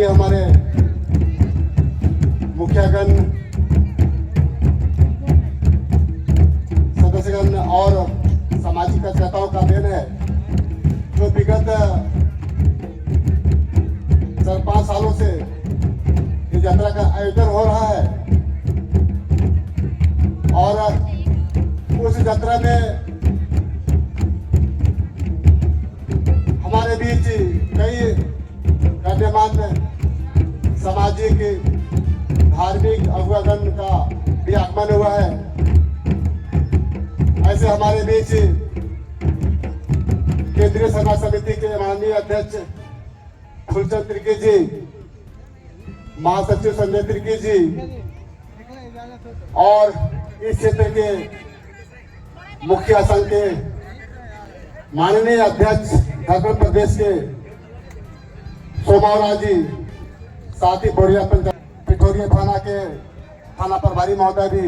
माननीय हमारे मुखियागण, सदस्यगण और सामाजिक कार्यकर्ताओं का देन है, जो विगत 4-5 सालों से इस यात्रा का आयोजन हो रहा है। और उस यात्रा में हमारे बीच कई गण्यमान्य सामाजिक धार्मिक अगुवागण का भी आगमन हुआ है। ऐसे हमारे बीच केंद्रीय सभा समिति के माननीय अध्यक्ष फूलचंद तिर्की जी, महासचिव संजय तिर्की जी और इस क्षेत्र के मुखिया संघ के माननीय अध्यक्ष झारखंड प्रदेश के सोमावरा जी, साथ ही बोरिया पिठोरिया थाना के थाना प्रभारी महोदय भी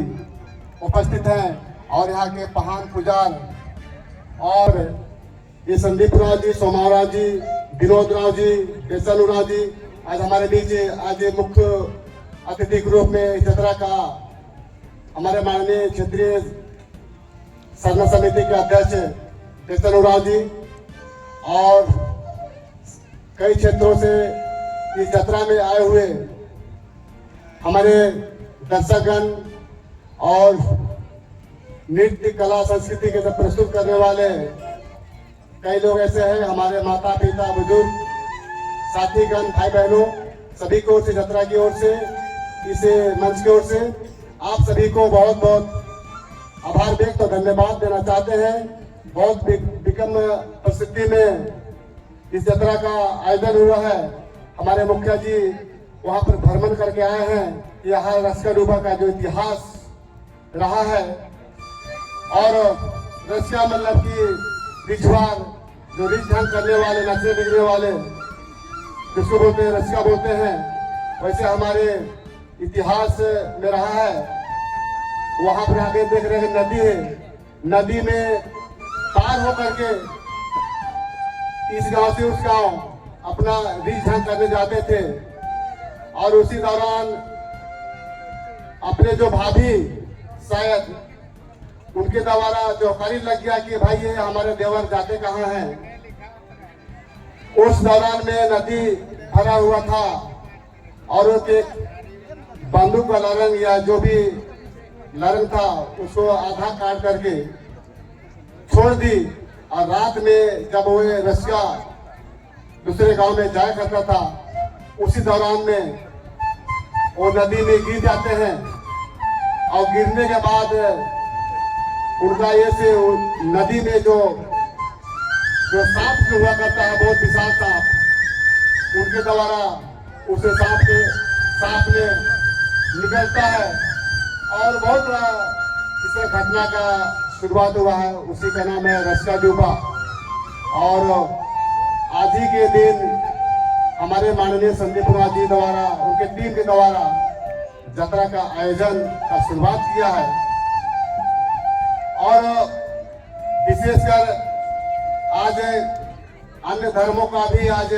उपस्थित हैं और यहाँ के महान पुजार और ये संदीप राव जी, सोमावरा जी, विनोद राव जी, केशव राव जी आज हमारे बीच आज मुख्य अतिथि के रूप में इस यात्रा का हमारे माननीय क्षेत्रीय सरना समिति के अध्यक्ष केशव राव जी और कई क्षेत्रों से इस यात्रा में आए हुए हमारे दर्शकगण और नृत्य कला संस्कृति के सब प्रस्तुत करने वाले कई लोग ऐसे हैं, हमारे माता पिता बुजुर्ग साथीगण भाई बहनों, सभी को इस यात्रा की ओर से, इस मंच की ओर से आप सभी को बहुत बहुत आभार व्यक्त और धन्यवाद देना चाहते हैं। बहुत विकम परिस्थिति में इस यात्रा का आयोजन हुआ है। हमारे मुखिया जी वहां पर भ्रमण करके आए हैं। यहाँ रस्का डूबा का जो इतिहास रहा है और रस्का मतलब की रिझवान, जो रिझ ढंग करने वाले, नचने बिगड़ने वाले जिसको बोलते हैं रस्का बोलते हैं, वैसे हमारे इतिहास में रहा है। वहां पर आगे देख रहे हैं नदी है, नदी में पार होकर के इस गांव से उस गांव अपना रिझ ढंग करने जाते थे और उसी दौरान अपने जो भाभी शायद उनके द्वारा जो करीब लग गया कि भाई ये हमारे देवर जाते कहाँ हैं। उस दौरान में नदी भरा हुआ था और एक बंदूक वाला रंग या जो भी लरंग था उसको आधा काट करके छोड़ दी और रात में जब वो रस्का दूसरे गांव में जाया करता था उसी दौरान में वो नदी में गिर जाते हैं और गिरने के बाद उनका ये से नदी में जो सांप जो हुआ करता है, बहुत विशाल सांप, उनके द्वारा उसे सांप ने निकलता है और बहुत बड़ा इस घटना का शुरुआत हुआ है। उसी का नाम है रस्का डूबा। और आज ही के दिन हमारे माननीय संदीप राव जी द्वारा, उनके टीम के द्वारा यात्रा का आयोजन का शुरुआत किया है। और विशेषकर आज अन्य धर्मों का भी आज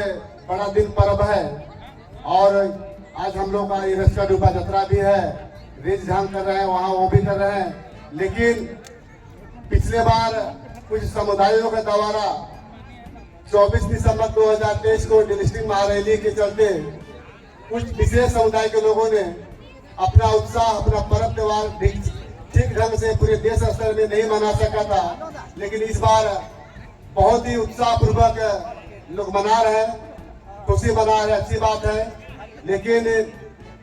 बड़ा दिन पर्व है और आज हम लोग का ये रस्का डूबा यात्रा भी है, रिझ ढंग कर रहे हैं, वहाँ वो भी कर रहे हैं। लेकिन पिछले बार कुछ समुदायों के द्वारा 24 दिसंबर 2023 को डिस्ट्रिक्ट महारैली के चलते कुछ विशेष समुदाय के लोगों ने अपना उत्साह, अपना पर्व त्योहार ठीक ढंग से पूरे देश स्तर में नहीं मना सका था। लेकिन इस बार बहुत ही उत्साह पूर्वक लोग मना रहे हैं, खुशी मना रहे, अच्छी बात है। लेकिन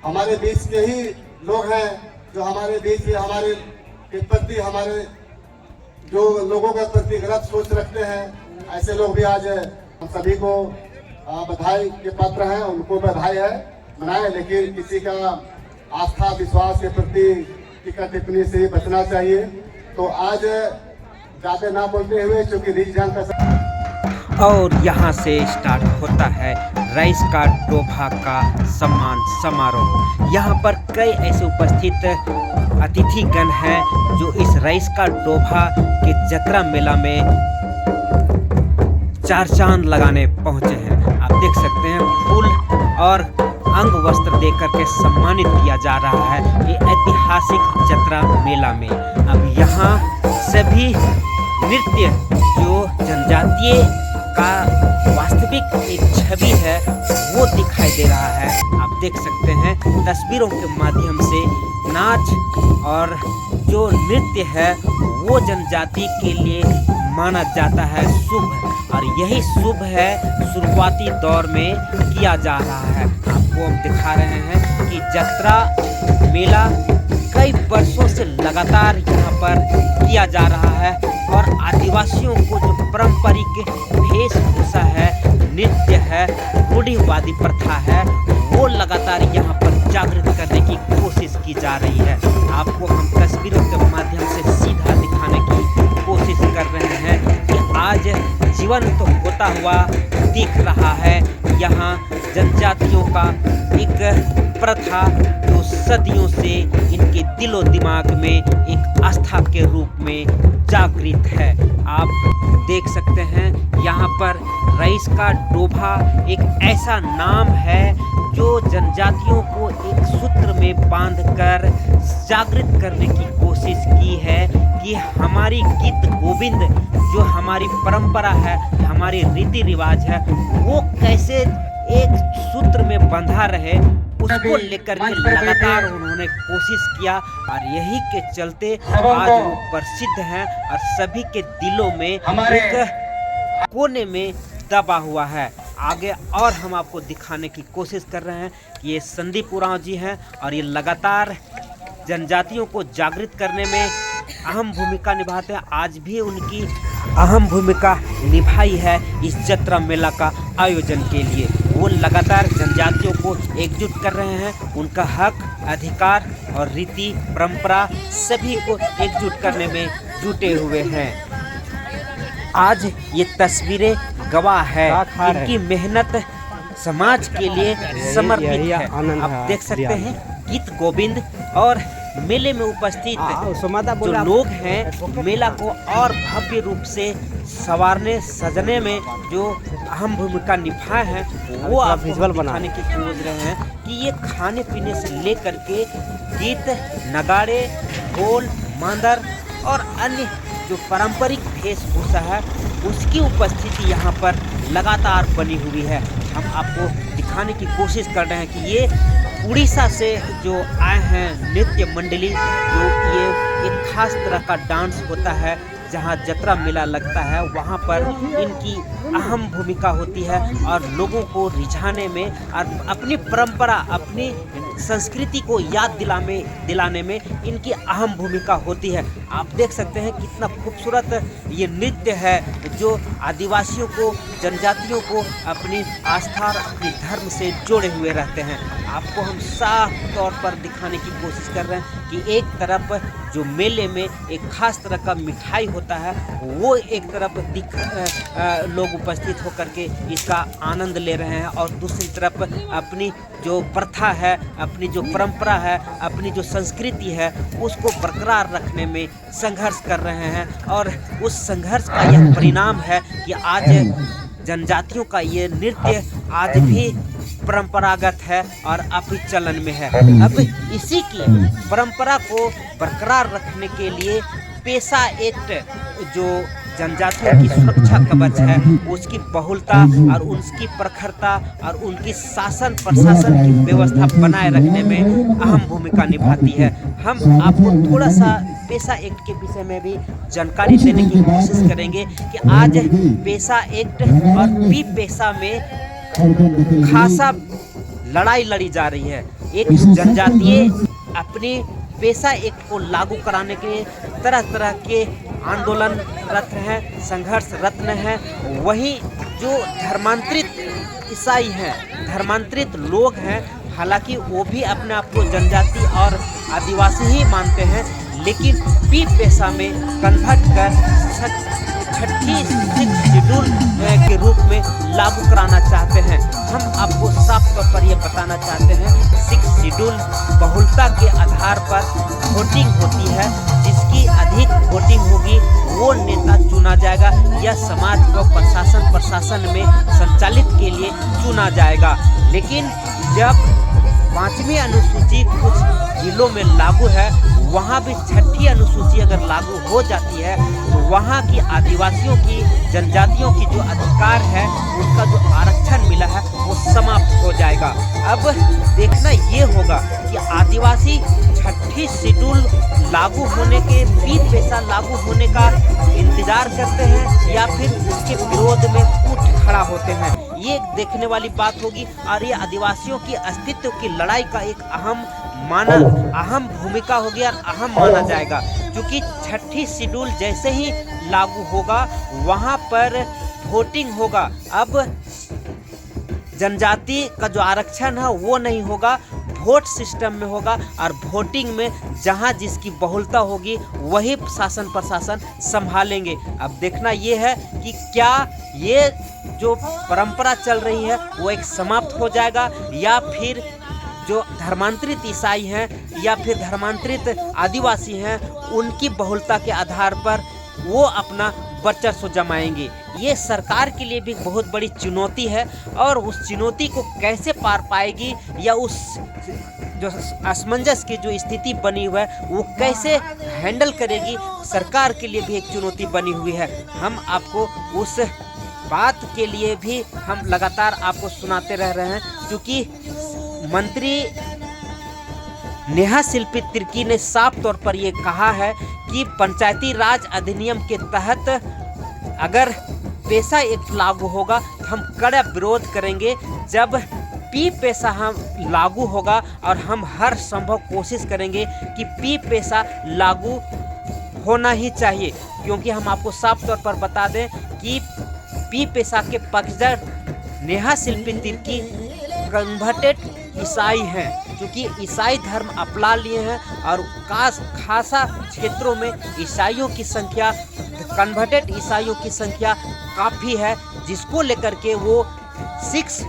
हमारे बीच के ही लोग हैं जो हमारे बीच हमारे के प्रति, हमारे जो लोगों के प्रति गलत सोच रखते हैं, ऐसे लोग भी आज हम सभी को बधाई के पात्र हैं, उनको बधाई है, मनाए। लेकिन किसी का आस्था विश्वास के प्रति टीका टिप्पणी से ही बचना चाहिए। तो आज ज्यादा ना बोलते हुए, चूंकि रिझ ढंग का और यहाँ से स्टार्ट होता है राइस का डोभा का सम्मान समारोह। यहाँ पर कई ऐसे उपस्थित अतिथिगण हैं जो इस राइस का डोभा के जतरा मेला में चार चांद लगाने पहुँचे हैं। आप देख सकते हैं फूल और अंग वस्त्र देकर के सम्मानित किया जा रहा है ये ऐतिहासिक जतरा मेला में। अब यहाँ सभी नृत्य जो जनजातीय का वास्तविक एक छवि है वो दिखाई दे रहा है। आप देख सकते हैं तस्वीरों के माध्यम से नाच और जो नृत्य है वो जनजाति के लिए माना जाता है शुभ, और यही शुभ है शुरुआती दौर में किया जा रहा है। आपको हम दिखा रहे हैं कि जतरा मेला कई वर्षों से लगातार यहाँ पर किया जा रहा है, और आदिवासियों को जो पारंपरिक वेशभूषा है, नृत्य है, रूढ़िवादी प्रथा है, वो लगातार यहाँ पर जागृत करने की कोशिश की जा रही है। आपको हम तस्वीरों के माध्यम से सीधा दिखाने की कोशिश कर रहे हैं कि आज जीवंत तो होता हुआ दिख रहा है यहाँ जनजातियों का एक प्रथा जो सदियों से इनके दिलो दिमाग में एक आस्था के रूप में जागृत है। आप देख सकते हैं यहाँ पर रईस का डोभा एक ऐसा नाम है जो जनजातियों को एक सूत्र में बांधकर जागृत करने की कोशिश की है कि हमारी गीत गोविंद जो हमारी परंपरा है, हमारे रीति रिवाज है, वो कैसे एक सूत्र में बंधा रहे, उसको लेकर के लगातार उन्होंने कोशिश किया, और यही के चलते आज वो प्रसिद्ध हैं और सभी के दिलों में एक कोने में दबा हुआ है। आगे और हम आपको दिखाने की कोशिश कर रहे हैं कि ये संदीप उरांव जी हैं और ये लगातार जनजातियों को जागृत करने में अहम भूमिका निभाते हैं। आज भी उनकी अहम भूमिका निभाई है इस जतरा मेला का आयोजन के लिए। वो लगातार जनजातियों को एकजुट कर रहे हैं, उनका हक, अधिकार और रीति परंपरा सभी को एकजुट करने में जुटे हुए हैं। आज ये तस्वीरें गवाह है इनकी मेहनत समाज के लिए समर्पित है। आप देख सकते हैं गीत गोविंद और मेले में उपस्थित जो लोग हैं मेला को और भव्य रूप से संवारने सजने में जो अहम भूमिका निभाए हैं वो आप दिखाने की खोज रहे हैं कि ये खाने पीने से लेकर के गीत, नगाड़े, ढोल, मांदर और अन्य जो पारंपरिक वेशभूषा है उसकी उपस्थिति यहाँ पर लगातार बनी हुई है। हम आपको दिखाने की कोशिश कर रहे हैं कि ये उड़ीसा से जो आए हैं नृत्य मंडली, जो ये एक खास तरह का डांस होता है जहाँ जतरा मेला लगता है, वहाँ पर इनकी अहम भूमिका होती है और लोगों को रिझाने में और अपनी परंपरा, अपनी संस्कृति को याद दिलाने में इनकी अहम भूमिका होती है। आप देख सकते हैं कितना खूबसूरत ये नृत्य है जो आदिवासियों को, जनजातियों को अपनी आस्था और अपने धर्म से जोड़े हुए रहते हैं। आपको हम साफ तौर पर दिखाने की कोशिश कर रहे हैं कि एक तरफ जो मेले में एक खास तरह का मिठाई होता है वो एक तरफ लोग उपस्थित होकर के इसका आनंद ले रहे हैं, और दूसरी तरफ अपनी जो प्रथा है, अपनी जो परंपरा है, अपनी जो संस्कृति है उसको बरकरार रखने में संघर्ष कर रहे हैं। और उस संघर्ष का यह परिणाम है कि आज जनजातियों का ये नृत्य आज भी परंपरागत है और अभी चलन में है। अब इसी की परंपरा को बरकरार रखने के लिए पेशा एक्ट जो जनजातियों की सुरक्षा कवच है उसकी बहुलता और उसकी प्रखरता और उनकी शासन प्रशासन की व्यवस्था बनाए रखने में अहम भूमिका निभाती है। हम आपको थोड़ा सा पेशा एक्ट के विषय में भी जानकारी देने की कोशिश करेंगे कि आज पेशा एक्ट और पी पेशा में खासा लड़ाई लड़ी जा रही है। एक जनजातीय अपनी पेशा एक्ट को लागू कराने के लिए तरह तरह के आंदोलनरत हैं, संघर्ष रत्न हैं। वहीं जो धर्मांतरित ईसाई हैं, धर्मांतरित लोग हैं, हालांकि वो भी अपने आप को जनजाति और आदिवासी ही मानते हैं, लेकिन पी पेशा में कन्वर्ट कर छठी शेड्यूल के रूप में लागू कराना चाहते हैं। हम आपको साफ तौर पर यह बताना चाहते हैं 6 शेड्यूल बहुलता के आधार पर वोटिंग होती है, जिसकी अधिक वोटिंग होगी वो नेता चुना चुना जाएगा या समाज को प्रशासन में संचालित के लिए चुना जाएगा। लेकिन जब 5वीं अनुसूची कुछ जिलों में लागू है, वहाँ भी 6ठी अनुसूची अगर लागू हो जाती है तो वहाँ की आदिवासियों की, जनजातियों की जो अधिकार है, उनका जो आरक्षण मिला है वो समाप्त हो जाएगा। अब देखना ये होगा कि आदिवासी 6ठी शेड्यूल लागू होने के, पी पैसा लागू होने का इंतजार करते हैं या फिर उसके विरोध में उठ खड़ा होते हैं। ये देखने वाली बात होगी और ये आदिवासियों की अस्तित्व की लड़ाई का एक अहम भूमिका होगी और अहम माना जाएगा, क्योंकि 6ठी शेड्यूल जैसे ही लागू होगा वहाँ पर वोटिंग होगा। अब जनजाति का जो आरक्षण है वो नहीं होगा, वोट सिस्टम में होगा और वोटिंग में जहां जिसकी बहुलता होगी वही शासन प्रशासन संभालेंगे। अब देखना ये है कि क्या ये जो परंपरा चल रही है वो एक समाप्त हो जाएगा या फिर जो धर्मांतरित ईसाई हैं या फिर धर्मांतरित आदिवासी हैं उनकी बहुलता के आधार पर वो अपना वर्चस्व जमाएंगे। ये सरकार के लिए भी बहुत बड़ी चुनौती है और उस चुनौती को कैसे पार पाएगी या उस जो असमंजस की जो स्थिति बनी हुई है वो कैसे हैंडल करेगी, सरकार के लिए भी एक चुनौती बनी हुई है। हम आपको उस बात के लिए भी हम लगातार आपको सुनाते रह रहे हैं, क्योंकि मंत्री नेहा शिल्पी तिर्की ने साफ तौर पर ये कहा है कि पंचायती राज अधिनियम के तहत अगर पैसा एक्ट लागू होगा तो हम कड़ा विरोध करेंगे। जब पी पैसा हम लागू होगा और हम हर संभव कोशिश करेंगे कि पी पैसा लागू होना ही चाहिए, क्योंकि हम आपको साफ तौर पर बता दें कि पी पैसा के पक्षधर नेहा शिल्पी तिर्की कन्वर्टेड ईसाई हैं, क्योंकि ईसाई धर्म अपना लिए हैं और खासा क्षेत्रों में ईसाइयों की संख्या, कन्वर्टेड ईसाइयों की संख्या काफ़ी है, जिसको लेकर के वो 6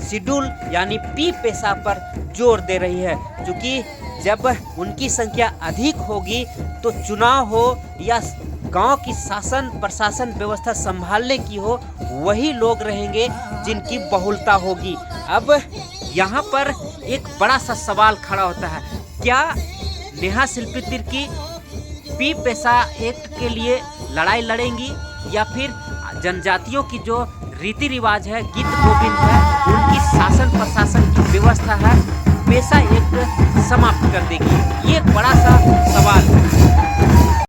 शेड्यूल यानी पी पैसा पर जोर दे रही है। क्योंकि जब उनकी संख्या अधिक होगी तो चुनाव हो या गांव की शासन प्रशासन व्यवस्था संभालने की हो, वही लोग रहेंगे जिनकी बहुलता होगी। अब यहाँ पर एक बड़ा सा सवाल खड़ा होता है, क्या नेहा शिल्पी तिर्की पी पैसा एक्ट के लिए लड़ाई लड़ेंगी या फिर जनजातियों की जो रीति रिवाज है, गीत गोविंद है, उनकी शासन प्रशासन की व्यवस्था है, पैसा एक्ट समाप्त कर देगी? ये एक बड़ा सा सवाल है।